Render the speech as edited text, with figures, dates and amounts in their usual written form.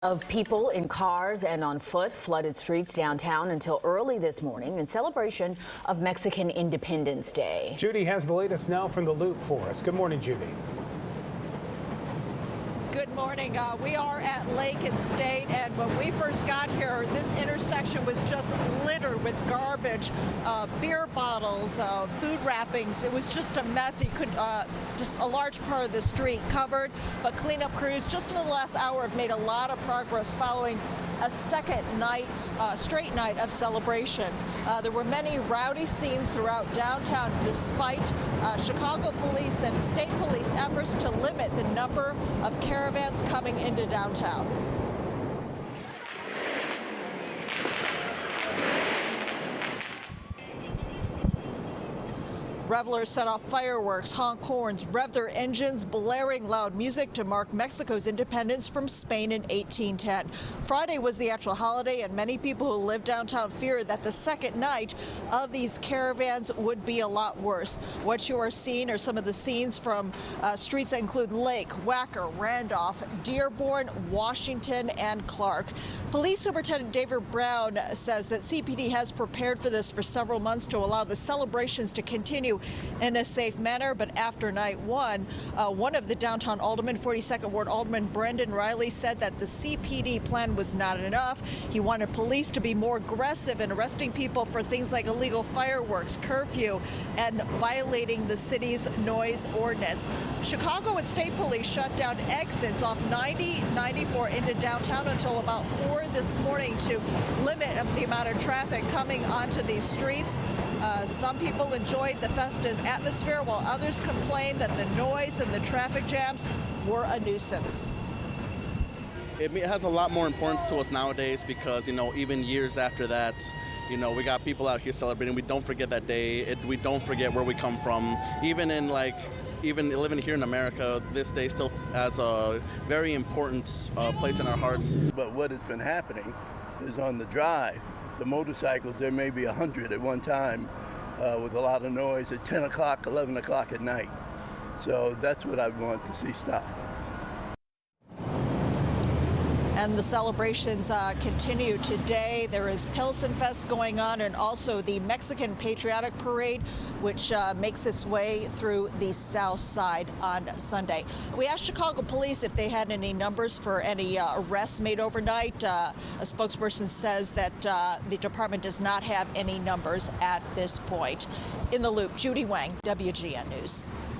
Of people in cars and on foot flooded streets downtown until early this morning in celebration of Mexican Independence Day. Judy has the latest now from the Loop for us. Good morning, Judy. Good morning. We are at Lake and State, and when we first got here, this intersection was just littered with garbage, beer bottles, food wrappings. It was just a mess. You could just a large part of the street covered, but cleanup crews just in the last hour have made a lot of progress following a second night, straight night of celebrations. There were many rowdy scenes throughout downtown despite Chicago police and state police efforts to limit the number of caravans coming into downtown. Revelers set off fireworks, honked horns, revved their engines, blaring loud music to mark Mexico's independence from Spain in 1810. Friday was the actual holiday, and many people who live downtown feared that the second night of these caravans would be a lot worse. What you are seeing are some of the scenes from streets that include Lake, Wacker, Randolph, Dearborn, Washington, and Clark. Police Superintendent David Brown says that CPD has prepared for this for several months to allow the celebrations to continue in a safe manner. But after night one of the downtown aldermen, 42nd Ward Alderman Brendan Riley, said that the CPD plan was not enough. He wanted police to be more aggressive in arresting people for things like illegal fireworks, curfew, and violating the city's noise ordinance. Chicago and state police shut down exits off 90, 94 into downtown until about 4 this morning to limit the amount of traffic coming onto these streets. Some people enjoyed the festive atmosphere, while others complained that the noise and the traffic jams were a nuisance. It has a lot more importance to us nowadays because, even years after that, we got people out here celebrating. We don't forget that day. We don't forget where we come from. Even living here in America, this day still has a very important place in our hearts. But what has been happening is on the drive, the motorcycles, there may be 100 at one time with a lot of noise at 10 o'clock, 11 o'clock at night. So that's what I want to see stop. And the celebrations continue today. There is Pilsen Fest going on, and also the Mexican Patriotic Parade, which makes its way through the south side on Sunday. We asked Chicago police if they had any numbers for any arrests made overnight. A spokesperson says that the department does not have any numbers at this point. In the Loop, Judy Wang, WGN News.